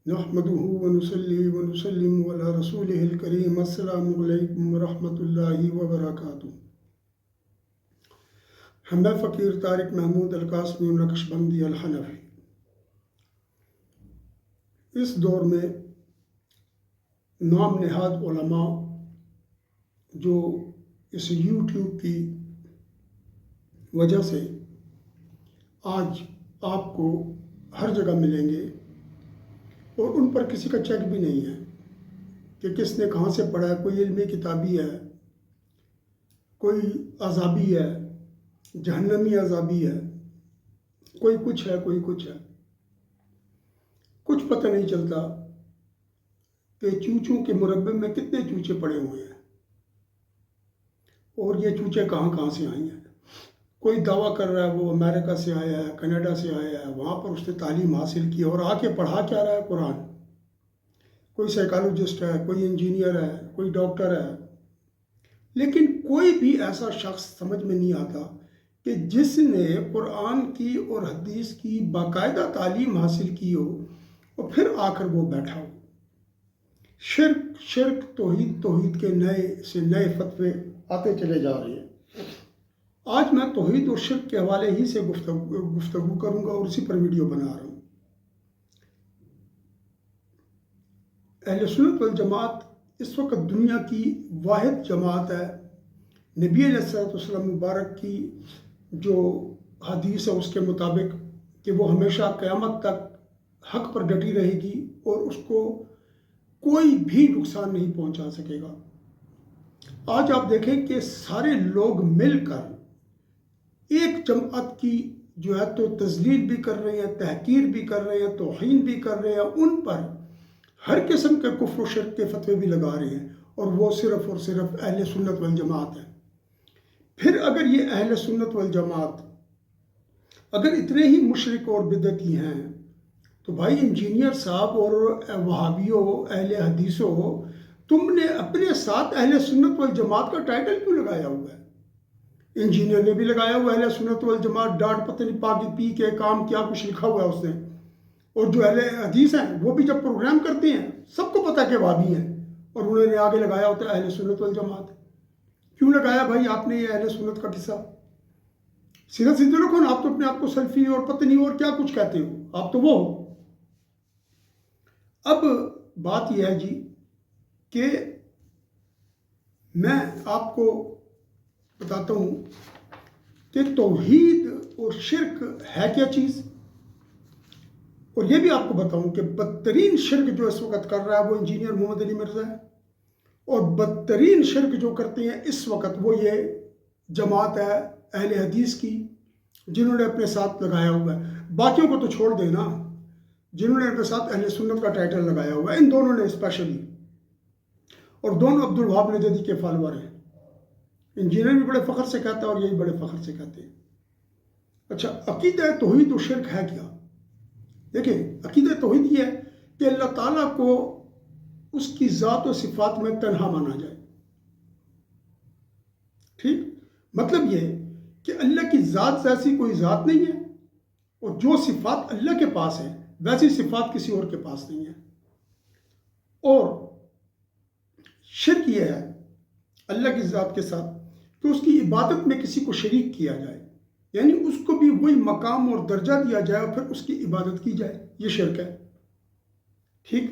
نحمده ونصلي ونسلم على رسوله الكريم السلام علیکم ورحمۃ اللہ وبرکاتہ۔ میں فقیر طارق محمود القاسمی نقشبندی الحنفی اس دور میں نام نہاد علماء جو اس یوٹیوب کی وجہ سے آج آپ کو ہر جگہ ملیں گے، اور ان پر کسی کا چیک بھی نہیں ہے کہ کس نے کہاں سے پڑھا ہے۔ کوئی علمی کتابی ہے، کوئی عذابی ہے، جہنمی عذابی ہے، کوئی کچھ ہے، کوئی کچھ ہے۔ کچھ پتہ نہیں چلتا کہ چوچوں کے مربع میں کتنے چوچے پڑے ہوئے ہیں، اور یہ چوچے کہاں کہاں سے آئے ہیں۔ کوئی دعویٰ کر رہا ہے وہ امریکہ سے آیا ہے، کینیڈا سے آیا ہے، وہاں پر اس نے تعلیم حاصل کی اور آ کے پڑھا کیا رہا ہے قرآن۔ کوئی سائیکالوجسٹ ہے، کوئی انجینئر ہے، کوئی ڈاکٹر ہے، لیکن کوئی بھی ایسا شخص سمجھ میں نہیں آتا کہ جس نے قرآن کی اور حدیث کی باقاعدہ تعلیم حاصل کی ہو اور پھر آ کر وہ بیٹھا ہو۔ شرک شرک، توحید توحید کے نئے سے نئے فتوے آتے چلے جا رہے ہیں۔ آج میں توحید اور شرک کے حوالے ہی سے گفتگو کروں گا اور اسی پر ویڈیو بنا رہا ہوں۔ اہل سنت والجماعت اس وقت دنیا کی واحد جماعت ہے۔ نبی علیہ السلام مبارک کی جو حدیث ہے اس کے مطابق کہ وہ ہمیشہ قیامت تک حق پر ڈٹی رہے گی اور اس کو کوئی بھی نقصان نہیں پہنچا سکے گا۔ آج آپ دیکھیں کہ سارے لوگ مل کر ایک جماعت کی جو ہے تو تذلیل بھی کر رہے ہیں، تحقیر بھی کر رہے ہیں، توہین بھی کر رہے ہیں، ان پر ہر قسم کے کفر و شرک کے فتوے بھی لگا رہے ہیں، اور وہ صرف اور صرف اہل سنت والجماعت ہے۔ پھر اگر یہ اہل سنت والجماعت اگر اتنے ہی مشرک اور بدعتی ہیں تو بھائی انجینئر صاحب اور وہابیوں، اہل حدیثوں، تم نے اپنے ساتھ اہل سنت والجماعت کا ٹائٹل کیوں لگایا ہوا ہے؟ انجینئر نے بھی لگایا ہوا اہل سنت والجماعت، ڈاٹ پتہ نہیں پاکی پی کے کام کیا کچھ لکھا ہوا ہے اس نے، اور جو اہل حدیث ہیں وہ بھی جب پروگرام کرتے ہیں سب کو پتہ کہ وہابی ہیں، اور انہوں نے آگے لگایا ہوتا ہے اہل سنت والجماعت۔ کیوں لگایا بھائی آپ نے یہ اہل سنت کا قصہ؟ سیدھا سیدھے رکھو نا، آپ تو اپنے آپ کو سلفی اور پتہ نہیں اور کیا کچھ کہتے ہو، آپ تو وہ ہو۔ اب بات یہ ہے جی کہ میں آپ کو بتاتا ہوں کہ توحید اور شرک ہے کیا چیز، اور یہ بھی آپ کو بتاؤں کہ بدترین شرک جو اس وقت کر رہا ہے وہ انجینئر محمد علی مرزا ہے، اور بدترین شرک جو کرتے ہیں اس وقت وہ یہ جماعت ہے اہل حدیث کی جنہوں نے اپنے ساتھ لگایا ہوا ہے۔ باقیوں کو تو چھوڑ دینا، جنہوں نے اپنے ساتھ اہل سنت کا ٹائٹل لگایا ہوا ہے، ان دونوں نے اسپیشلی، اور دونوں عبدالوہاب نجدی کے فالوور ہیں۔ انجینئر بھی بڑے فخر سے کہتا ہے اور یہی بڑے فخر سے کہتے ہیں۔ اچھا، عقیدہ توحید و شرک ہے کیا؟ دیکھیں، عقیدہ توحید یہ ہے کہ اللہ تعالیٰ کو اس کی ذات و صفات میں تنہا مانا جائے۔ ٹھیک، مطلب یہ کہ اللہ کی ذات جیسی کوئی ذات نہیں ہے، اور جو صفات اللہ کے پاس ہیں ویسی صفات کسی اور کے پاس نہیں ہے۔ اور شرک یہ ہے اللہ کی ذات کے ساتھ کہ اس کی عبادت میں کسی کو شریک کیا جائے، یعنی اس کو بھی وہی مقام اور درجہ دیا جائے اور پھر اس کی عبادت کی جائے، یہ شرک ہے۔ ٹھیک،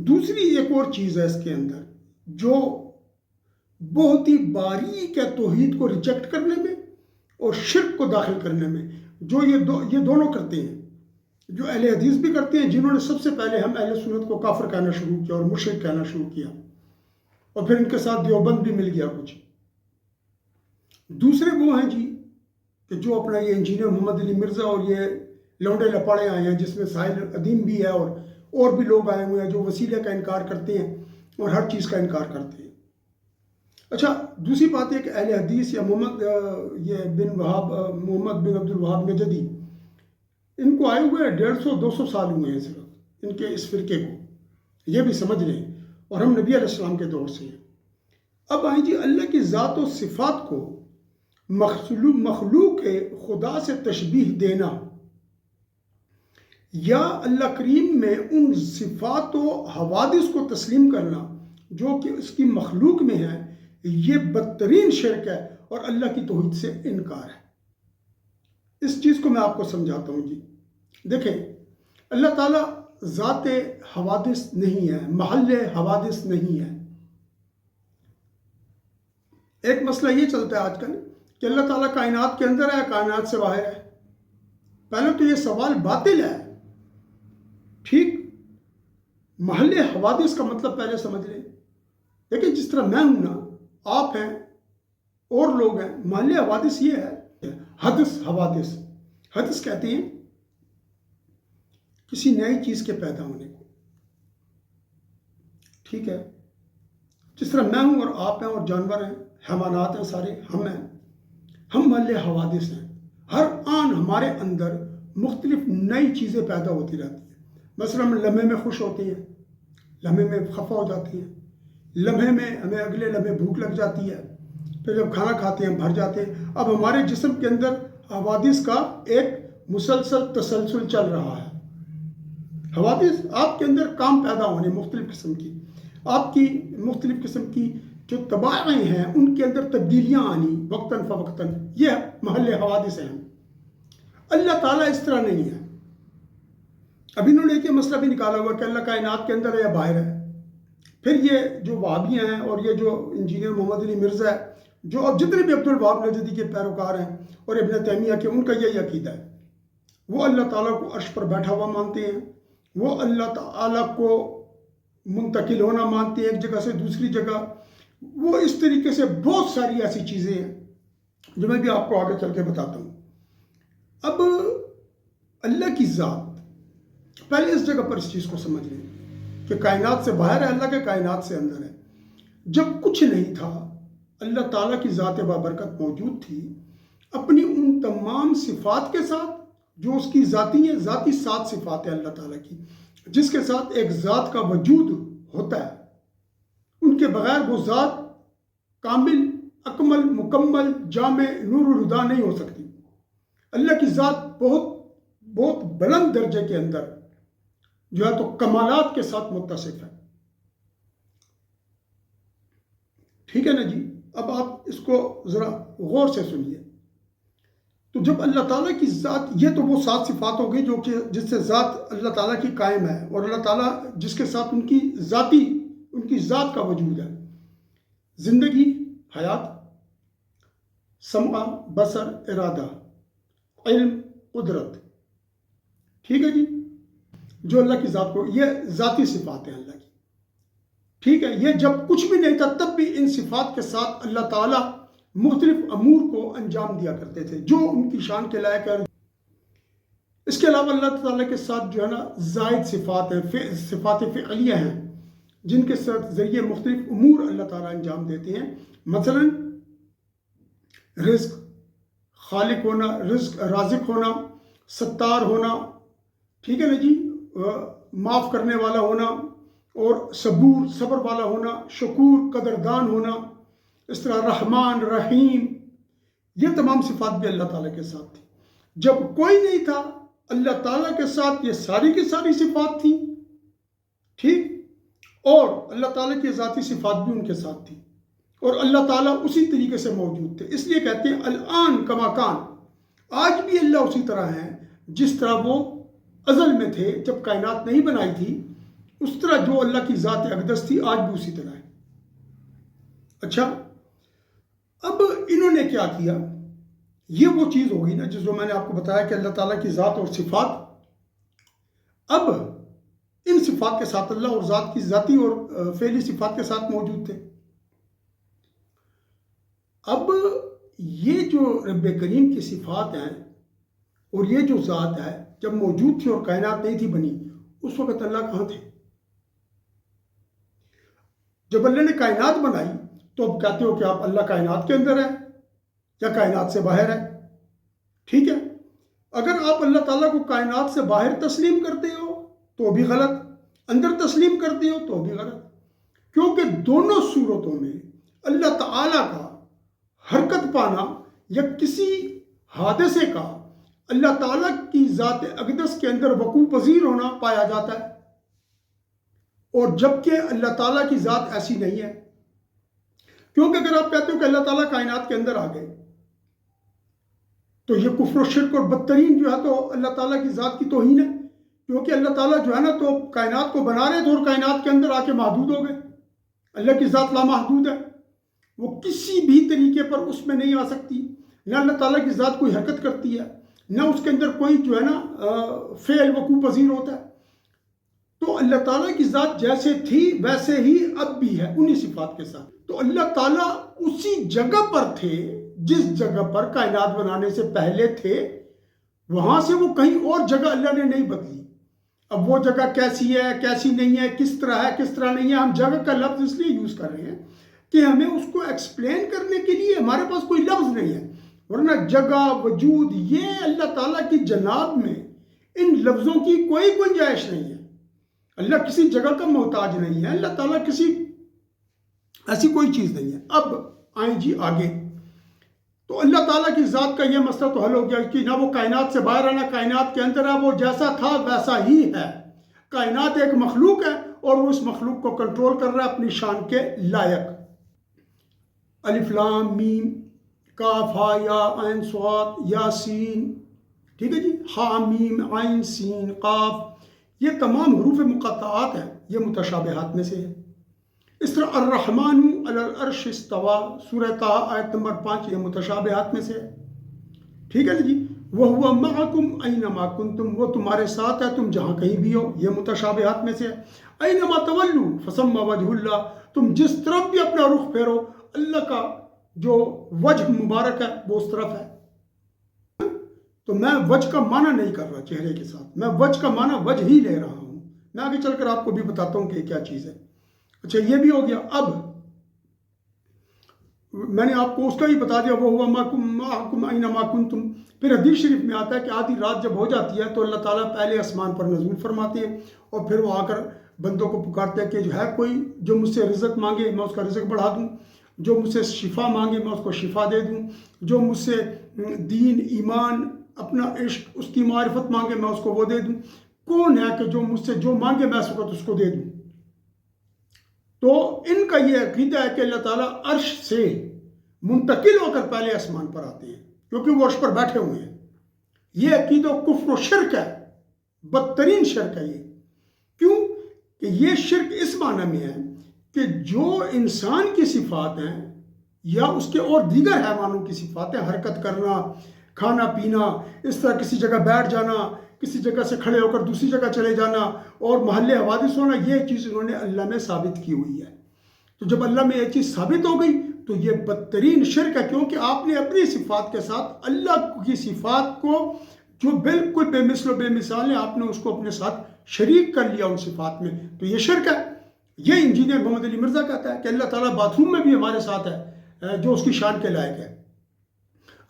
دوسری ایک اور چیز ہے اس کے اندر جو بہت ہی باریک ہے توحید کو ریجیکٹ کرنے میں اور شرک کو داخل کرنے میں، جو یہ دونوں کرتے ہیں، جو اہل حدیث بھی کرتے ہیں، جنہوں نے سب سے پہلے ہم اہل سنت کو کافر کہنا شروع کیا اور مشرک کہنا شروع کیا، اور پھر ان کے ساتھ دیوبند بھی مل گیا کچھ۔ دوسرے وہ ہیں جی کہ جو اپنا یہ انجینئر محمد علی مرزا اور یہ لونڈے لپاڑے آئے ہیں، جس میں ساحل عدیم بھی ہے اور بھی لوگ آئے ہوئے ہیں جو وسیلے کا انکار کرتے ہیں اور ہر چیز کا انکار کرتے ہیں۔ اچھا، دوسری بات یہ کہ اہل حدیث یا محمد بن عبدالوہاب نجدی، ان کو آئے ہوئے 150-200 سال ہوئے ہیں صرف ان کے اس فرقے کو، یہ بھی سمجھ لیں، اور ہم نبی علیہ السلام کے دور سے ہیں۔ اب آئیں جی، اللہ کی ذات و صفات کو مخلوق خدا سے تشبیہ دینا، یا اللہ کریم میں ان صفات و حوادث کو تسلیم کرنا جو کہ اس کی مخلوق میں ہے، یہ بدترین شرک ہے اور اللہ کی توحید سے انکار ہے۔ اس چیز کو میں آپ کو سمجھاتا ہوں جی۔ دیکھیں، اللہ تعالیٰ ذات حوادث نہیں ہے، محل حوادث نہیں ہے۔ ایک مسئلہ یہ چلتا ہے آج کل کہ اللہ تعالیٰ کائنات کے اندر ہے، کائنات سے باہر ہے۔ پہلے تو یہ سوال باطل ہے، ٹھیک؟ محل حوادث کا مطلب پہلے سمجھ لیں۔ لیکن جس طرح میں ہوں نا، آپ ہیں اور لوگ ہیں، محل حوادث یہ ہے، حدث حوادث۔ حدث کہتے ہیں کسی نئی چیز کے پیدا ہونے کو، ٹھیک ہے؟ جس طرح میں ہوں اور آپ ہیں اور جانور ہیں، حیوانات ہیں، سارے ہم ہیں، ہم محل حوادث ہیں۔ ہر آن ہمارے اندر مختلف نئی چیزیں پیدا ہوتی رہتی ہیں۔ مثلا ہم لمحے میں خوش ہوتے ہیں، لمحے میں خفا ہو جاتی ہیں، لمحے میں ہمیں اگلے لمحے بھوک لگ جاتی ہے، پھر جب کھانا کھاتے ہیں بھر جاتے ہیں۔ اب ہمارے جسم کے اندر حوادث کا ایک مسلسل تسلسل چل رہا ہے۔ حوادث آپ کے اندر کام پیدا ہونے مختلف قسم کی، آپ کی مختلف قسم کی جو طباعیں ہیں ان کے اندر تبدیلیاں آنی وقتاً فوقتاً، یہ محل حوادث ہیں۔ اللہ تعالیٰ اس طرح نہیں ہے۔ اب انہوں نے ایک مسئلہ بھی نکالا ہوا کہ اللہ کائنات کے اندر ہے یا باہر ہے۔ پھر یہ جو وہابیاں ہیں اور یہ جو انجینئر محمد علی مرزا ہے، جو اب جتنے بھی عبدالوہاب نجدی کے پیروکار ہیں اور ابن تیمیہ کے، ان کا یہی عقیدہ ہے۔ وہ اللہ تعالیٰ کو عرش پر بیٹھا ہوا مانتے ہیں، وہ اللہ تعالیٰ کو منتقل ہونا مانتے ہیں ایک جگہ سے دوسری جگہ۔ وہ اس طریقے سے بہت ساری ایسی چیزیں ہیں جو میں بھی آپ کو آگے چل کے بتاتا ہوں۔ اب اللہ کی ذات، پہلے اس جگہ پر اس چیز کو سمجھ لیں کہ کائنات سے باہر ہے اللہ کے، کائنات سے اندر ہے۔ جب کچھ نہیں تھا، اللہ تعالیٰ کی ذات بابرکت موجود تھی، اپنی ان تمام صفات کے ساتھ جو اس کی ذاتی ہیں، ذاتی 7 صفات ہیں اللہ تعالیٰ کی، جس کے ساتھ ایک ذات کا وجود ہوتا ہے۔ ان کے بغیر وہ ذات کامل، اکمل، مکمل، جامع، نور الہدیٰ نہیں ہو سکتی۔ اللہ کی ذات بہت بہت بلند درجے کے اندر جو ہے تو کمالات کے ساتھ متصف ہے، ٹھیک ہے نا جی؟ اب آپ اس کو ذرا غور سے سنیے۔ تو جب اللہ تعالیٰ کی ذات، یہ تو وہ 7 صفات ہو گئی جو کہ جس سے ذات اللہ تعالیٰ کی قائم ہے، اور اللہ تعالیٰ جس کے ساتھ ان کی ذات کا وجود ہے۔ زندگی، حیات، سمع، بصر، ارادہ، علم، قدرت، ٹھیک ہے جی؟ جو اللہ کی ذات کو، یہ ذاتی صفات ہیں اللہ کی، ٹھیک ہے؟ یہ جب کچھ بھی نہیں تھا تب بھی ان صفات کے ساتھ اللہ تعالیٰ مختلف امور کو انجام دیا کرتے تھے جو ان کی شان کے لائق ہے۔ اس کے علاوہ اللہ تعالیٰ کے ساتھ جو ہے نا زائد صفات ہیں، صفات فعلیہ ہیں، جن کے ذریعے مختلف امور اللہ تعالیٰ انجام دیتے ہیں۔ مثلا رزق، خالق ہونا، رازق ہونا، ستار ہونا، ٹھیک ہے نا جی؟ معاف کرنے والا ہونا، اور صبر والا ہونا، شکور، قدردان ہونا، اس طرح رحمان، رحیم، یہ تمام صفات بھی اللہ تعالیٰ کے ساتھ تھی۔ جب کوئی نہیں تھا، اللہ تعالیٰ کے ساتھ یہ ساری کی ساری صفات تھیں، ٹھیک؟ اور اللہ تعالیٰ کی ذاتی صفات بھی ان کے ساتھ تھی، اور اللہ تعالیٰ اسی طریقے سے موجود تھے۔ اس لیے کہتے ہیں الان کما کان، آج بھی اللہ اسی طرح ہیں جس طرح وہ ازل میں تھے جب کائنات نہیں بنائی تھی، اس طرح جو اللہ کی ذات اقدس تھی آج بھی اسی طرح ہے۔ اچھا، اب انہوں نے کیا کیا؟ یہ وہ چیز ہوگی نا جس کو میں نے آپ کو بتایا کہ اللہ تعالیٰ کی ذات اور صفات، اب ان صفات کے ساتھ اللہ اور ذات کی ذاتی اور فعلی صفات کے ساتھ موجود تھے۔ اب یہ جو رب کریم کی صفات ہیں اور یہ جو ذات ہے، جب موجود تھی اور کائنات نہیں تھی بنی، اس وقت اللہ کہاں تھے؟ جب اللہ نے کائنات بنائی تو اب کہتے ہو کہ آپ اللہ کائنات کے اندر ہے یا کائنات سے باہر ہے، ٹھیک ہے؟ اگر آپ اللہ تعالیٰ کو کائنات سے باہر تسلیم کرتے ہو تو بھی غلط، اندر تسلیم کرتے ہو تو بھی غلط، کیونکہ دونوں صورتوں میں اللہ تعالیٰ کا حرکت پانا یا کسی حادثے کا اللہ تعالیٰ کی ذات اقدس کے اندر وقوع پذیر ہونا پایا جاتا ہے، اور جبکہ اللہ تعالیٰ کی ذات ایسی نہیں ہے. کیونکہ اگر آپ کہتے ہو کہ اللہ تعالیٰ کائنات کے اندر آ گئے تو یہ کفر و شرک اور بدترین جو ہے تو اللہ تعالیٰ کی ذات کی توہین ہے. کیونکہ اللہ تعالیٰ جو ہے نا تو کائنات کو بنا رہے تھے اور کائنات کے اندر آ کے محدود ہو گئے. اللہ کی ذات لامحدود ہے، وہ کسی بھی طریقے پر اس میں نہیں آ سکتی. نہ اللہ تعالیٰ کی ذات کوئی حرکت کرتی ہے، نہ اس کے اندر کوئی جو ہے نا فعل وقوع پذیر ہوتا ہے. تو اللہ تعالیٰ کی ذات جیسے تھی ویسے ہی اب بھی ہے انہی صفات کے ساتھ. تو اللہ تعالیٰ اسی جگہ پر تھے جس جگہ پر کائنات بنانے سے پہلے تھے، وہاں سے وہ کہیں اور جگہ اللہ نے نہیں بدلی. اب وہ جگہ کیسی ہے کیسی نہیں ہے، کس طرح ہے کس طرح نہیں ہے، ہم جگہ کا لفظ اس لیے یوز کر رہے ہیں کہ ہمیں اس کو ایکسپلین کرنے کے لیے ہمارے پاس کوئی لفظ نہیں ہے. ورنہ جگہ وجود یہ اللہ تعالیٰ کی جناب میں ان لفظوں کی کوئی گنجائش نہیں ہے. اللہ کسی جگہ کا محتاج نہیں ہے، اللہ تعالیٰ کسی ایسی کوئی چیز نہیں ہے. اب آئیں جی آگے. تو اللہ تعالیٰ کی ذات کا یہ مسئلہ تو حل ہو گیا کہ نہ وہ کائنات سے باہر ہے نہ کائنات کے اندر ہے، وہ جیسا تھا ویسا ہی ہے. کائنات ایک مخلوق ہے اور وہ اس مخلوق کو کنٹرول کر رہا ہے اپنی شان کے لائق. الف لام میم کاف ہا یا عین صاد یا سین، ٹھیک ہے جی، ہا میم عین سین قاف، یہ تمام حروف مقطعات ہیں، یہ متشابہات میں سے ہے. اس طرح الرحمن علی العرش استوى سورہ طٰہٰ آیت نمبر 5، یہ متشابہات میں سے ہے. ٹھیک ہے جی. وَهُوَ مَعَكُمْ أَيْنَمَا كُنْتُمْ، وہ تمہارے ساتھ ہے تم جہاں کہیں بھی ہو، یہ متشابہات میں سے ہے. أَيْنَمَا تَوَلُّوا فَثَمَّ وَجْهُ اللَّهِ، تم جس طرف بھی اپنا رخ پھیرو اللہ کا جو وجہ مبارک ہے وہ اس طرف ہے. تو میں وجہ کا معنی نہیں کر رہا چہرے کے ساتھ، میں وجہ کا معنی وجہ ہی لے رہا ہوں. میں آگے چل کر آپ کو بھی بتاتا ہوں کہ کیا چیز ہے. اچھا یہ بھی ہو گیا. اب میں نے آپ کو اس کا ہی بتا دیا، وہ ہوا مَعَكُمْ أَيْنَمَا كُنْتُمْ. پھر حدیث شریف میں آتا ہے کہ آدھی رات جب ہو جاتی ہے تو اللہ تعالیٰ پہلے آسمان پر نزول فرماتے ہیں اور پھر وہ آ کر بندوں کو پکارتے ہیں کہ جو ہے کوئی جو مجھ سے رزق مانگے میں اس کا رزق بڑھا دوں، جو مجھ سے شفا مانگے میں اس کو شفا دے دوں، جو مجھ سے دین ایمان اپنا عشق اس کی معرفت مانگے میں اس کو وہ دے دوں. کون ہے کہ جو مجھ سے جو مانگے میں اس وقت اس کو دے دوں. تو ان کا یہ عقیدہ ہے کہ اللہ تعالیٰ عرش سے منتقل ہو کر پہلے آسمان پر آتے ہیں کیونکہ وہ عرش پر بیٹھے ہوئے ہیں. یہ عقیدہ کفر و شرک ہے، بدترین شرک ہے یہ. کیوں کہ یہ شرک اس معنی میں ہے کہ جو انسان کی صفات ہیں یا اس کے اور دیگر حیوانوں کی صفات ہیں، حرکت کرنا، کھانا پینا، اس طرح کسی جگہ بیٹھ جانا، کسی جگہ سے کھڑے ہو کر دوسری جگہ چلے جانا اور محل حوادث ہونا، یہ چیز انہوں نے اللہ میں ثابت کی ہوئی ہے. تو جب اللہ میں یہ چیز ثابت ہو گئی تو یہ بدترین شرک ہے، کیونکہ آپ نے اپنی صفات کے ساتھ اللہ کی صفات کو جو بالکل بے مثل و بے مثال ہے آپ نے اس کو اپنے ساتھ شریک کر لیا ان صفات میں. تو یہ شرک ہے. یہ انجینئر محمد علی مرزا کہتا ہے کہ اللہ تعالیٰ باتھ روم میں بھی ہمارے ساتھ ہے جو اس کی شان کے لائق ہے.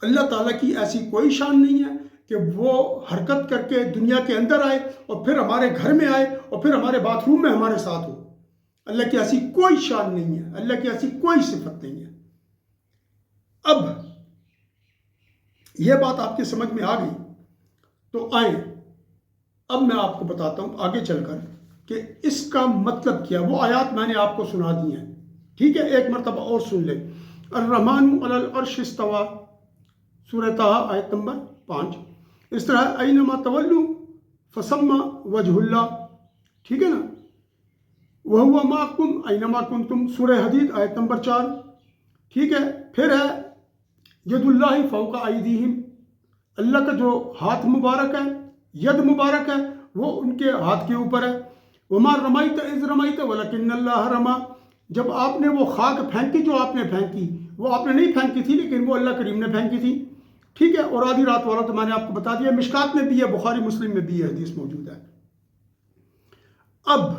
اللہ تعالیٰ کی ایسی کوئی شان نہیں ہے کہ وہ حرکت کر کے دنیا کے اندر آئے اور پھر ہمارے گھر میں آئے اور پھر ہمارے باتھ روم میں ہمارے ساتھ ہو. اللہ کی ایسی کوئی شان نہیں ہے، اللہ کی ایسی کوئی صفت نہیں ہے. اب یہ بات آپ کی سمجھ میں آ گئی تو آئیں اب میں آپ کو بتاتا ہوں آگے چل کر کہ اس کا مطلب کیا. وہ آیات میں نے آپ کو سنا دی ہیں، ٹھیک ہے، ایک مرتبہ اور سن لیں. الرحمن علی العرش استوى سورہ طٰہٰ آیت نمبر 5. اس طرح اینما تولوا فثم وجہ اللہ، ٹھیک ہے نا. وَهُوَ مَعَكُمْ أَيْنَمَا كُنْتُمْ سورہ حدید آیت نمبر 4، ٹھیک ہے. پھر ہے ید اللہ فوق ایدیہم، اللہ کا جو ہاتھ مبارک ہے، ید مبارک ہے، وہ ان کے ہاتھ کے اوپر ہے. وَمَا رَمَيْتَ إِذْ رَمَيْتَ وَلَكِنَّ اللَّهَ رَمَى، جب آپ نے وہ خاک پھینکی جو آپ نے پھینکی، وہ آپ نے نہیں پھینکی تھی لیکن وہ اللہ کریم نے پھینکی تھی، ٹھیک ہے. اور آدھی رات والا تو میں نے آپ کو بتا دیا، مشکات میں بھی ہے، بخاری مسلم میں بھی یہ حدیث موجود ہے. اب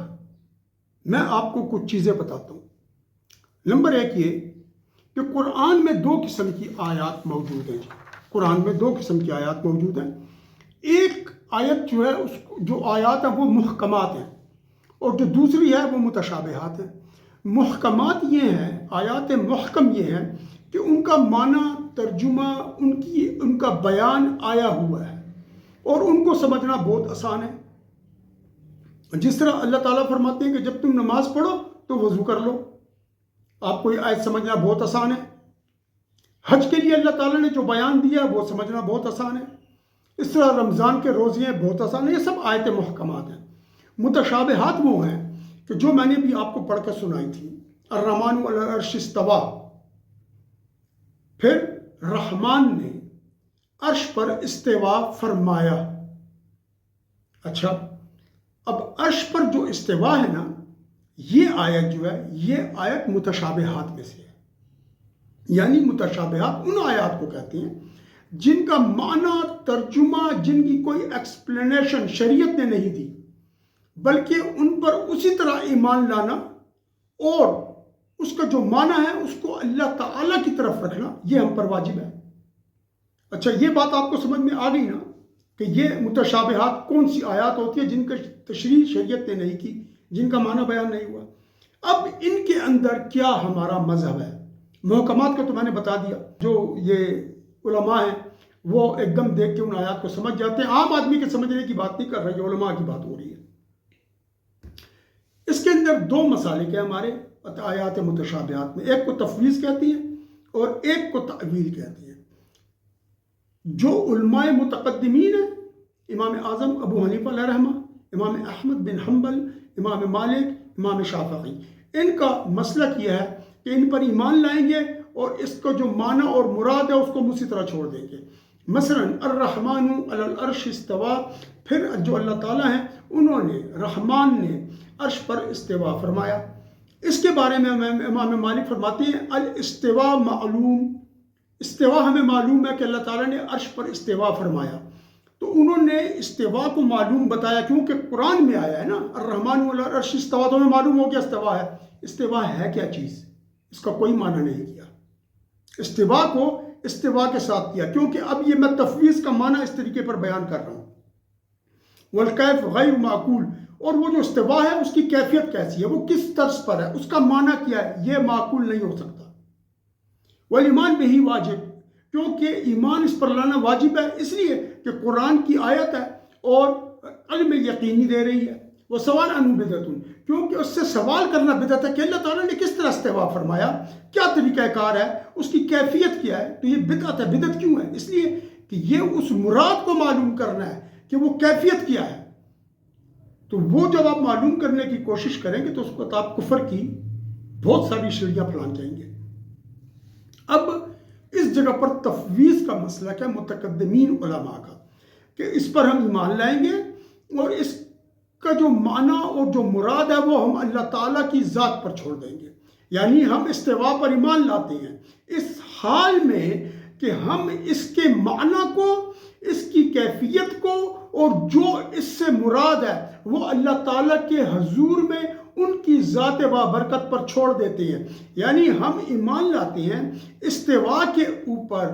میں آپ کو کچھ چیزیں بتاتا ہوں. نمبر 1 یہ کہ قرآن میں 2 قسم کی آیات موجود ہیں. قرآن میں 2 قسم کی آیات موجود ہیں. ایک آیت جو ہے جو آیات ہیں وہ محکمات ہیں اور جو دوسری ہے وہ متشابہات ہیں. محکمات یہ ہیں، آیات محکم یہ ہیں کہ ان کا معنی، ترجمہ، ان کا بیان آیا ہوا ہے. اور ان کو سمجھنا بہت آسان ہے۔ جس طرح اللہ تعالیٰ فرماتے ہیں کہ جب تم نماز پڑھو تو وضو کر لو، آپ کو یہ آیت سمجھنا بہت آسان ہے۔ حج کے لیے اللہ تعالیٰ نے جو بیان دیا وہ سمجھنا بہت آسان ہے۔ اس طرح رمضان کے روزے ہیں، بہت آسان ہے۔ یہ سب آیت محکمات ہیں۔ متشابہات وہ ہیں کہ جو میں نے بھی آپ کو پڑھ کر سنائی تھی، الرحمن علی العرش استویٰ، پھر رحمان نے عرش پر استوا فرمایا۔ اچھا، اب عرش پر جو استوا ہے نا، یہ آیت جو ہے، یہ آیت متشابہات میں سے ہے۔ یعنی متشابہات ان آیات کو کہتے ہیں جن کا معنی، ترجمہ، جن کی کوئی ایکسپلینیشن شریعت نے نہیں دی، بلکہ ان پر اسی طرح ایمان لانا اور اس کا جو معنی ہے اس کو اللہ تعالیٰ کی طرف رکھنا، یہ ہم پر واجب ہے۔ اچھا، یہ بات آپ کو سمجھ میں آ گئی نا کہ یہ متشابہات کون سی آیات ہوتی ہے جن کا تشریح شریعت نے نہیں کی، جن کا معنی بیان نہیں ہوا۔ اب ان کے اندر کیا ہمارا مذہب ہے؟ محکمات کا تو میں نے بتا دیا، جو یہ علماء ہیں وہ ایک دم دیکھ کے ان آیات کو سمجھ جاتے ہیں۔ عام آدمی کے سمجھنے کی بات نہیں کر رہے، علماء کی بات ہو رہی ہے۔ اس کے اندر دو مسالک ہیں ہمارے آیات متشابہات میں، ایک کو تفویض کہتی ہیں اور ایک کو تعویل کہتی ہیں۔ جو علماء متقدمین ہیں، امام اعظم ابو حنیفہ علیہ رحمہ، امام احمد بن حنبل، امام مالک، امام شافعی، ان کا مسلک یہ ہے کہ ان پر ایمان لائیں گے اور اس کا جو معنی اور مراد ہے اس کو اسی طرح چھوڑ دیں گے۔ مثلا الرحمن علی العرش استوا، پھر جو اللہ تعالیٰ ہیں انہوں نے، رحمان نے عرش پر استوا فرمایا۔ اس کے بارے میں امام مالک فرماتے ہیں الاستوا معلوم، استوا ہمیں معلوم ہے کہ اللہ تعالیٰ نے عرش پر استوا فرمایا۔ تو انہوں نے استوا کو معلوم بتایا کیونکہ قرآن میں آیا ہے نا، الرحمن علی العرش استوا، تو ہمیں معلوم ہو گیا استوا ہے۔ استوا ہے کیا چیز، اس کا کوئی معنی نہیں کیا، استوا کو استوا کے ساتھ کیا، کیونکہ اب یہ میں تفویض کا معنی اس طریقے پر بیان کر رہا ہوں۔ والکیف غیر معقول، اور وہ جو استوا ہے اس کی کیفیت کیسی ہے، وہ کس طرز پر ہے، اس کا معنی کیا ہے، یہ معقول نہیں ہو سکتا۔ والایمان بہ واجب، کیونکہ ایمان اس پر لانا واجب ہے، اس لیے کہ قرآن کی آیت ہے اور علم یقینی دے رہی ہے۔ وہ سوال عنہ بدعت، کیونکہ اس سے سوال کرنا بدعت ہے کہ اللہ تعالیٰ نے کس طرح استوا فرمایا، کیا طریقہ کار ہے، اس کی کیفیت کیا ہے، تو یہ بدعت ہے۔ بدعت کیوں ہے؟ اس لیے کہ یہ اس مراد کو معلوم کرنا ہے کہ وہ کیفیت کیا ہے۔ تو وہ جب آپ معلوم کرنے کی کوشش کریں گے تو اس کو آپ کفر کی بہت ساری سیڑھیاں پلان جائیں گے۔ اب اس جگہ پر تفویض کا مسلک ہے متقدمین علماء کا کہ اس پر ہم ایمان لائیں گے اور اس کا جو معنی اور جو مراد ہے وہ ہم اللہ تعالیٰ کی ذات پر چھوڑ دیں گے۔ یعنی ہم استوا پر ایمان لاتے ہیں اس حال میں کہ ہم اس کے معنی کو، اس کی کیفیت کو اور جو اس سے مراد ہے وہ اللہ تعالیٰ کے حضور میں ان کی ذات بابرکت پر چھوڑ دیتے ہیں۔ یعنی ہم ایمان لاتے ہیں استوا کے اوپر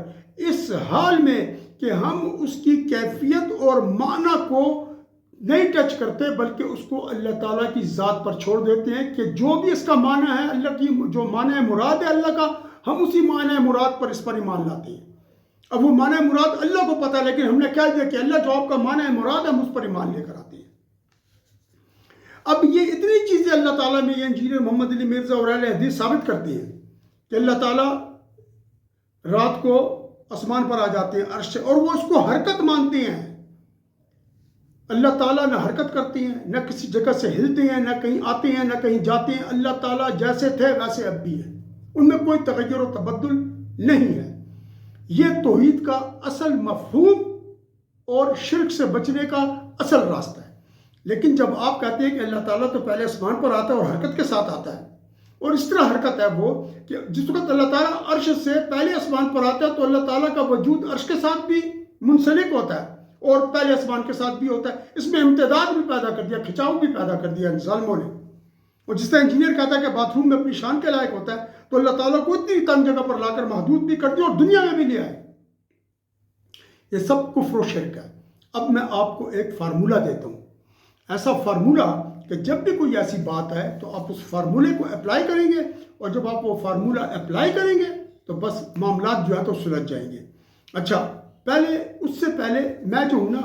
اس حال میں کہ ہم اس کی کیفیت اور معنی کو نہیں ٹچ کرتے، بلکہ اس کو اللہ تعالیٰ کی ذات پر چھوڑ دیتے ہیں کہ جو بھی اس کا معنی ہے، اللہ کی جو معنی مراد ہے اللہ کا، ہم اسی معنی مراد پر اس پر ایمان لاتے ہیں۔ اب وہ معنی مراد اللہ کو پتہ ہے، لیکن ہم نے کہہ دیا کہ اللہ جو آپ کا معنی مراد ہے ہم اس پر ایمان لے کر آتے ہیں۔ اب یہ اتنی چیزیں اللہ تعالیٰ میں، یہ انجینئر محمد علی مرزا اور اہل حدیث ثابت کرتے ہیں کہ اللہ تعالیٰ رات کو آسمان پر آ جاتے ہیں عرش سے، اور وہ اس کو حرکت مانتے ہیں۔ اللہ تعالیٰ نہ حرکت کرتے ہیں، نہ کسی جگہ سے ہلتے ہیں، نہ کہیں آتے ہیں، نہ کہیں جاتے ہیں۔ اللہ تعالیٰ جیسے تھے ویسے اب بھی ہیں، ان میں کوئی تغیر و تبدل نہیں ہے۔ یہ توحید کا اصل مفہوم اور شرک سے بچنے کا اصل راستہ ہے۔ لیکن جب آپ کہتے ہیں کہ اللہ تعالیٰ تو پہلے آسمان پر آتا ہے اور حرکت کے ساتھ آتا ہے، اور اس طرح حرکت ہے وہ کہ جس وقت اللہ تعالیٰ عرش سے پہلے آسمان پر آتا ہے تو اللہ تعالیٰ کا وجود عرش کے ساتھ بھی منسلک ہوتا ہے اور پہلے آسمان کے ساتھ بھی ہوتا ہے۔ اس میں امتداد بھی پیدا کر دیا، کھچاؤ بھی پیدا کر دیا ظالموں نے۔ اور جس طرح انجینئر کہتا ہے کہ باتھ روم میں اپنی شان کے لائق ہوتا ہے، تو اللہ تعالیٰ کو اتنی تنگ جگہ پر لا کر محدود بھی کر دیا اور دنیا میں بھی لے آئے۔ یہ سب کفر و شرک ہے۔ اب میں آپ کو ایک فارمولہ دیتا ہوں، ایسا فارمولہ کہ جب بھی کوئی ایسی بات ہے تو آپ اس فارمولے کو اپلائی کریں گے، اور جب آپ وہ فارمولہ اپلائی کریں گے تو بس معاملات جو ہے تو سلجھ جائیں گے۔ اچھا، پہلے اس سے پہلے میں جو ہوں نا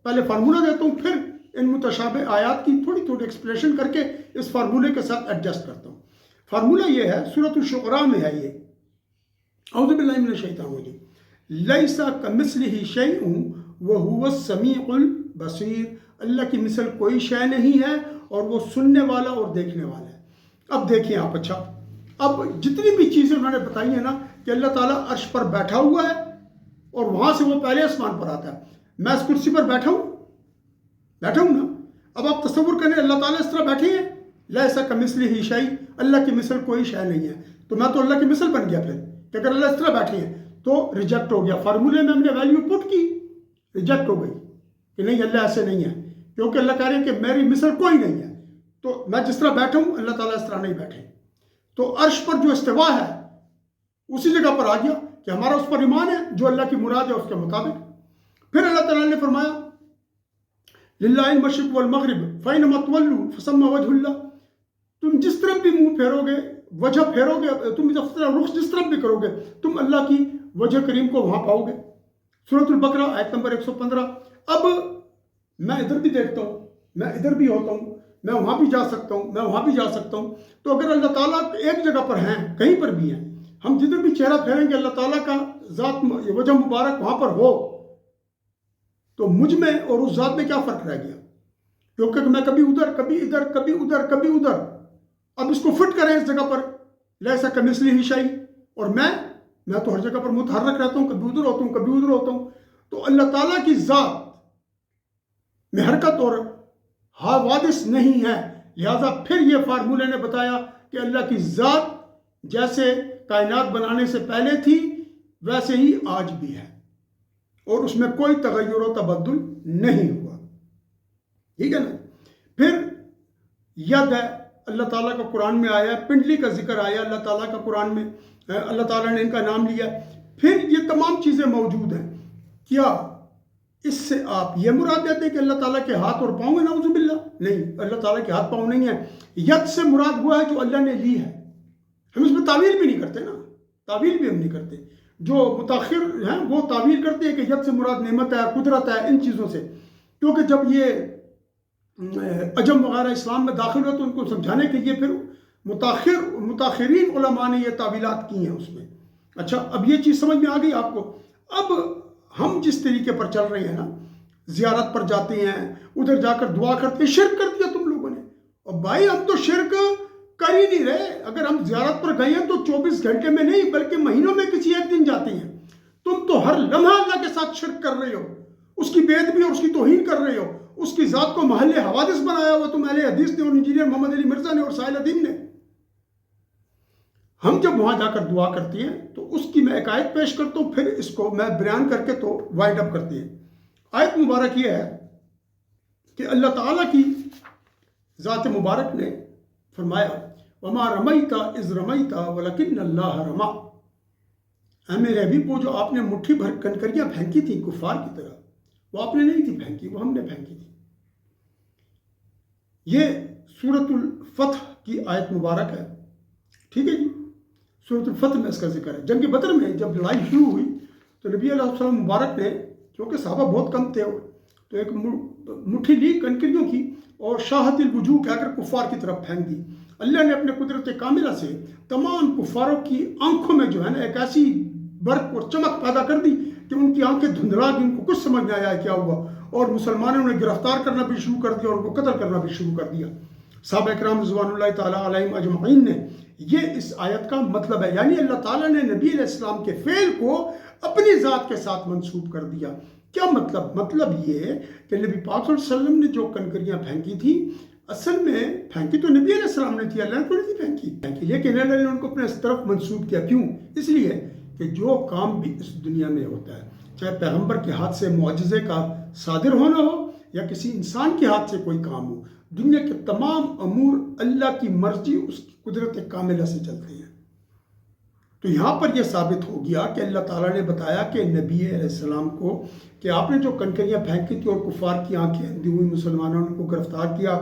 پہلے فارمولہ دیتا ہوں، پھر ان متشابہ آیات کی تھوڑی تھوڑی ایکسپلیشن کر کے اس فارمولے کے ساتھ ایڈجسٹ کرتا ہوں۔ فارمولہ یہ ہے، سورۃ الشعراء میں ہے یہ، اعوذ باللہ من الشیطان الرجیم، لیس کمثلہ شیء وہو السمیع البصیر، اللہ کی مثل کوئی شے نہیں ہے اور وہ سننے والا اور دیکھنے والا ہے۔ اب دیکھیں آپ، اچھا اب جتنی بھی چیزیں انہوں نے بتائی ہیں نا کہ اللہ تعالیٰ عرش پر بیٹھا ہوا ہے اور وہاں سے وہ پہلے آسمان پر آتا ہے، میں اس کرسی پر بیٹھا ہوں نا، اب آپ تصور کریں اللہ تعالیٰ اس طرح بیٹھے ہیں، لیس کمثلہ شیء، اللہ کی مثل کوئی شے نہیں ہے، تو میں تو اللہ کی مثل بن گیا پھر کہ اگر اللہ اس طرح بیٹھے ہیں تو ریجیکٹ ہو گیا، فارمولے میں ہم نے ویلیو پٹ کی، ریجیکٹ ہو گئی کہ نہیں اللہ ایسے نہیں ہے، کیونکہ اللہ کہہ رہے ہیں کہ میری مثل کوئی نہیں ہے، تو میں جس طرح بیٹھا ہوں اللہ تعالیٰ اس طرح نہیں بیٹھے۔ تو عرش پر جو استوا ہے اسی جگہ پر آ گیا کہ ہمارا اس پر ایمان ہے، جو اللہ کی مراد ہے اس کے مطابق۔ پھر اللہ تعالیٰ نے فرمایا للہ المشرق والمغرب فینما تولوا فثم وجہ اللہ، تم جس طرف بھی منہ پھیرو گے، وجہ پھیرو گے، تم رخ جس طرف بھی کرو گے تم اللہ کی وجہ کریم کو وہاں پاؤ گے۔ سورۃ البقرہ آیت نمبر 115۔ اب میں ادھر بھی دیکھتا ہوں، میں ادھر بھی ہوتا ہوں، میں وہاں بھی جا سکتا ہوں، میں وہاں بھی جا سکتا ہوں، تو اگر اللہ تعالیٰ ایک جگہ پر ہیں، کہیں پر بھی ہیں، ہم جدھر بھی چہرہ پھیریں گے اللہ تعالیٰ کا ذات وجہ مبارک وہاں پر ہو، تو مجھ میں اور اس ذات میں کیا فرق رہ گیا؟ کیونکہ میں کبھی ادھر کبھی ادھر کبھی ادھر کبھی ادھر، اب اس کو فٹ کریں اس جگہ پر لیسا کمثلہ شیء، اور میں تو ہر جگہ پر متحرک رہتا ہوں، کبھی ادھر ہوتا ہوں کبھی ادھر ہوتا ہوں، تو اللہ تعالیٰ کی ذات میں حرکت اور حوادث نہیں ہے، لہذا پھر یہ فارمولے نے بتایا کہ اللہ کی ذات جیسے کائنات بنانے سے پہلے تھی ویسے ہی آج بھی ہے، اور اس میں کوئی تغیر و تبدل نہیں ہوا، ٹھیک ہے نا۔ پھر ید ہے، اللہ تعالیٰ کا قرآن میں آیا، پنڈلی کا ذکر آیا اللہ تعالیٰ کا قرآن میں، اللہ تعالیٰ نے ان کا نام لیا، پھر یہ تمام چیزیں موجود ہیں۔ کیا اس سے آپ یہ مراد دیتے ہیں کہ اللہ تعالیٰ کے ہاتھ اور پاؤں ہیں؟ نعوذ باللہ، نہیں، اللہ تعالیٰ کے ہاتھ پاؤں نہیں ہیں، ید سے مراد ہوا ہے جو اللہ نے لی ہے، ہم اس میں تعویل بھی نہیں کرتے نا، تعویل بھی ہم نہیں کرتے، جو متاخر ہیں وہ تعویل کرتے ہیں کہ ید سے مراد نعمت ہے، قدرت ہے، ان چیزوں سے، کیونکہ جب یہ عجم وغیرہ اسلام میں داخل ہوئے تو ان کو سمجھانے کے لیے پھر متاخرین علماء نے یہ تعویلات کی ہیں اس میں۔ اچھا اب یہ چیز سمجھ میں آ گئی آپ کو؟ اب ہم جس طریقے پر چل رہے ہیں نا، زیارت پر جاتے ہیں، ادھر جا کر دعا کرتے ہیں، شرک کر دیا تم لوگوں نے، اور بھائی ہم تو شرک کر ہی نہیں رہے، اگر ہم زیارت پر گئے ہیں تو 24 گھنٹے میں نہیں بلکہ مہینوں میں کسی ایک دن جاتے ہیں، تم تو ہر لمحہ اللہ کے ساتھ شرک کر رہے ہو، اس کی بے ادبی اور اس کی توہین کر رہے ہو، اس کی ذات کو محل حوادث بنایا ہوا تم اہل حدیث نے اور انجینئر محمد علی مرزا نے اور ساحل الدین نے۔ ہم جب وہاں جا کر دعا کرتے ہیں تو اس کی میں ایک آیت پیش کرتا ہوں، پھر اس کو میں بیان کر کے تو وائنڈ اپ کرتے ہیں۔ آیت مبارک یہ ہے کہ اللہ تعالیٰ کی ذات مبارک نے فرمایا وَمَا رَمَيْتَ إِذْ رَمَيْتَ وَلَكِنَّ اللَّهَ رَمَى، اے میرے حبیب، وہ جو آپ نے مٹھی بھر کنکریاں پھینکی تھیں کفار کی طرح، وہ آپ نے نہیں تھی پھینکی، وہ ہم نے پھینکی تھی۔ یہ سورۃ الفتح کی آیت مبارک ہے، ٹھیک ہے جی، سورۃ الفتح میں اس کا ذکر ہے۔ جنگ بدر میں جب لڑائی شروع ہوئی تو نبی علیہ السلام مبارک نے، کیونکہ صحابہ بہت کم تھے، تو ایک مٹھی لی کنکریوں کی اور شاہت الوجوہ کہہ کر کفار کی طرف پھینک دی۔ اللہ نے اپنے قدرت کاملہ سے تمام کفاروں کی آنکھوں میں جو ہے نا ایک ایسی برق اور چمک پیدا کر دی کہ ان کی آنکھیں دھندلا گئی، ان کو کچھ سمجھ نہ آیا کیا ہوا، اور مسلمانوں نے گرفتار کرنا بھی شروع کر دیا اور ان کو قتل کرنا بھی شروع کر دیا۔ صحابہ اکرام رضوان اللہ تعالیٰ علیہم اجمعین نے، یہ اس آیت کا مطلب ہے، یعنی اللہ تعالیٰ نے نبی علیہ السلام کے فعل کو اپنی ذات کے ساتھ منسوب کر دیا۔ کیا مطلب؟ مطلب یہ کہ نبی پاک صلی اللہ علیہ وسلم نے جو کنکریاں پھینکی تھی اصل میں پھینکی تو نبی علیہ السلام نے تھی، اللہ نے تھوڑی سی پھینکی، لیکن اللہ نے ان کو اپنے اس طرف منسوب کیا۔ کیوں؟ اس لیے کہ جو کام بھی اس دنیا میں ہوتا ہے، چاہے پیغمبر کے ہاتھ سے معجزے کا صادر ہونا ہو یا کسی انسان کے ہاتھ سے کوئی کام ہو، دنیا کے تمام امور اللہ کی مرضی، اس کی قدرت کاملہ سے چلتے ہیں۔ تو یہاں پر یہ ثابت ہو گیا کہ اللہ تعالیٰ نے بتایا کہ نبی علیہ السلام کو کہ آپ نے جو کنکریاں پھینکی تھی اور کفار کی آنکھیں اندھی ہوئی، مسلمانوں نے کو گرفتار کیا،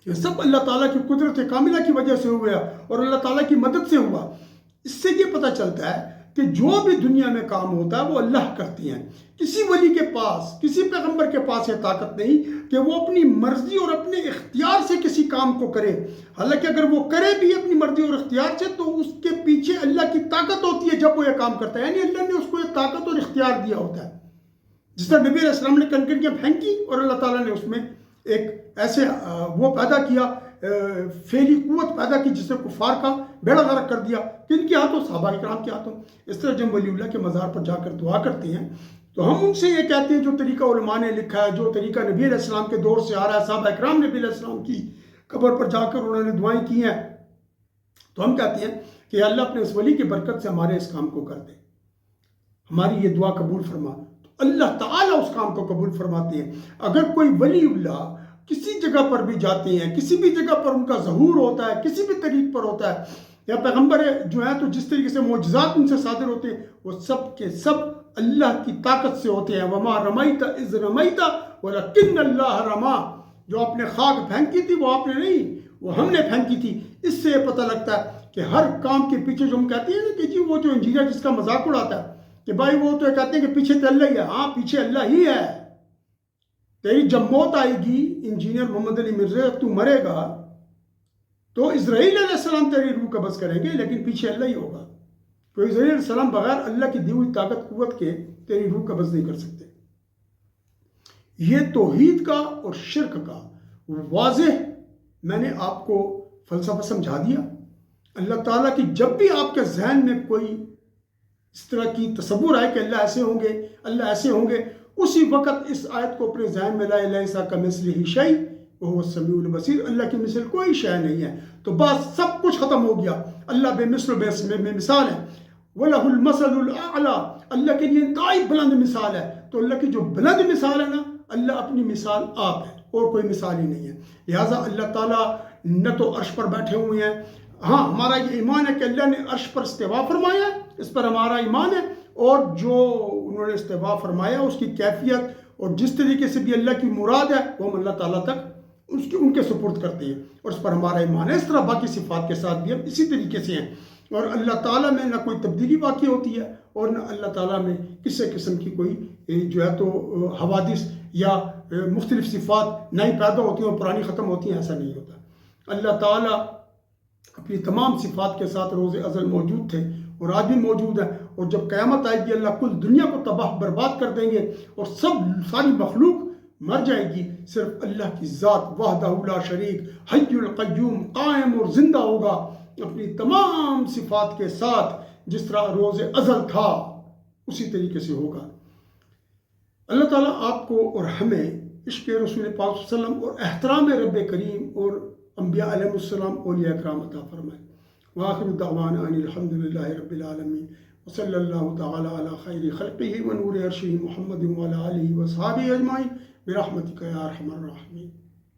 یہ سب اللہ تعالیٰ کی قدرت کاملہ کی وجہ سے ہوا اور اللہ تعالیٰ کی مدد سے ہوا۔ اس سے یہ پتہ چلتا ہے کہ جو بھی دنیا میں کام ہوتا ہے وہ اللہ کرتی ہیں. کسی ولی کے پاس، کسی پیغمبر کے پاس یہ طاقت نہیں کہ وہ اپنی مرضی اور اپنے اختیار سے کسی کام کو کرے. حالانکہ اگر وہ کرے بھی اپنی مرضی اور اختیار سے تو اس کے پیچھے اللہ کی طاقت ہوتی ہے جب وہ یہ کام کرتا ہے. یعنی اللہ نے اس کو یہ طاقت اور اختیار دیا ہوتا ہے. جس طرح نبی علیہ السلام نے کنکریاں پھینکی اور اللہ تعالیٰ نے اس میں ایک ایسے وہ پیدا کیا، فعلی قوت پیدا کی جس سے کفار کا بیڑا غرق کر دیا. کن کے ہاتھوں؟ صحابہ کرام کے ہاتھوں. اس طرح جب ولی اللہ کے مزار پر جا کر دعا کرتے ہیں تو ہم ان سے یہ کہتے ہیں جو طریقہ علماء نے لکھا ہے، جو طریقہ نبی علیہ السلام کے دور سے آ رہا ہے، صحابہ کرام نبی علیہ السلام کی قبر پر جا کر انہوں نے دعائیں کی ہیں، تو ہم کہتے ہیں کہ اللہ اپنے اس ولی کی برکت سے ہمارے اس کام کو کر دے، ہماری یہ دعا قبول فرما. تو اللہ تعالیٰ اس کام کو قبول فرماتے ہیں. اگر کوئی ولی اللہ کسی جگہ پر بھی جاتے ہیں، کسی بھی جگہ پر ان کا ظہور ہوتا ہے، کسی بھی طریق پر ہوتا ہے، یا پیغمبر جو ہیں تو جس طریقے سے معجزات ان سے صادر ہوتے ہیں وہ سب کے سب اللہ کی طاقت سے ہوتے ہیں. وما رمیت اذ رمیت ولکن اللہ رما. جو آپ نے خاک پھینکی تھی وہ آپ نے نہیں، وہ ہم نے پھینکی تھی. اس سے یہ پتہ لگتا ہے کہ ہر کام کے پیچھے جو ہم کہتے ہیں نا کہ جی وہ جو انجینئر جس کا مذاق اڑاتا ہے کہ بھائی وہ تو کہتے ہیں کہ پیچھے تو اللہ ہی ہے. ہاں پیچھے اللہ ہی ہے. تیری جب موت آئے گی انجینئر محمد علی مرزا، تو مرے گا تو اسرائیل علیہ السلام تیری روح قبض کریں گے، لیکن پیچھے اللہ ہی ہوگا. تو اسرائیل علیہ السلام بغیر اللہ کی دی ہوئی طاقت قوت کے تیری روح قبض نہیں کر سکتے. یہ توحید کا اور شرک کا واضح میں نے آپ کو فلسفہ سمجھا دیا. اللہ تعالیٰ کی جب بھی آپ کے ذہن میں کوئی اس طرح کی تصور آئے کہ اللہ ایسے ہوں گے، اللہ ایسے ہوں گے، اسی وقت اس آیت کو اپنے ذہن میں لائے، لیس کمثلہ شیء وہو السمیع البصیر. اللہ کی مثل کوئی شے نہیں ہے. تو بس سب کچھ ختم ہو گیا. اللہ بے مثل و بے مثال ہے. وَلَهُ الْمَثَلُ الْأَعْلَى. اللہ کے لیے انتہائی بلند مثال ہے. تو اللہ کی جو بلند مثال ہے نا، اللہ اپنی مثال آپ ہے اور کوئی مثال ہی نہیں ہے. لہٰذا اللہ تعالیٰ نہ تو عرش پر بیٹھے ہوئے ہیں. ہاں ہمارا یہ ایمان ہے کہ اللہ نے عرش پر استوا فرمایا ہے، اس پر ہمارا ایمان ہے. اور جو انہوں نے استوا فرمایا اس کی کیفیت اور جس طریقے سے بھی اللہ کی مراد ہے وہ ہم اللہ تعالیٰ تک ان کے سپرد کرتے ہیں اور اس پر ہمارا ایمان ہے. اس طرح باقی صفات کے ساتھ بھی ہم اسی طریقے سے ہیں. اور اللہ تعالیٰ میں نہ کوئی تبدیلی واقع ہوتی ہے اور نہ اللہ تعالیٰ میں کسی قسم کی کوئی جو ہے تو حوادث یا مختلف صفات نئی پیدا ہوتی ہیں اور پرانی ختم ہوتی ہیں. ایسا نہیں ہوتا. اللہ تعالیٰ اپنی تمام صفات کے ساتھ روز ازل موجود تھے اور آج بھی موجود ہیں. اور جب قیامت آئے گی اللہ کل دنیا کو تباہ برباد کر دیں گے اور ساری مخلوق مر جائے گی. صرف اللہ کی ذات وحدہ لا شریک حی القیوم قائم اور زندہ ہوگا اپنی تمام صفات کے ساتھ. جس طرح روز ازل تھا اسی طریقے سے ہوگا. اللہ تعالیٰ آپ کو اور ہمیں عشق رسول پاک صلی اللہ علیہ وسلم اور احترام رب کریم اور انبیاء علیہ السلام اولیاء کرام عطا فرمائے. وآخر دعوانا ان الحمد للہ رب العالمین وصلی اللہ تعالی علی خیر خلقہ ونور عرشہ محمد وعلی آلہ وصحبہ اجمعین برحمتک یا ارحم الراحمین.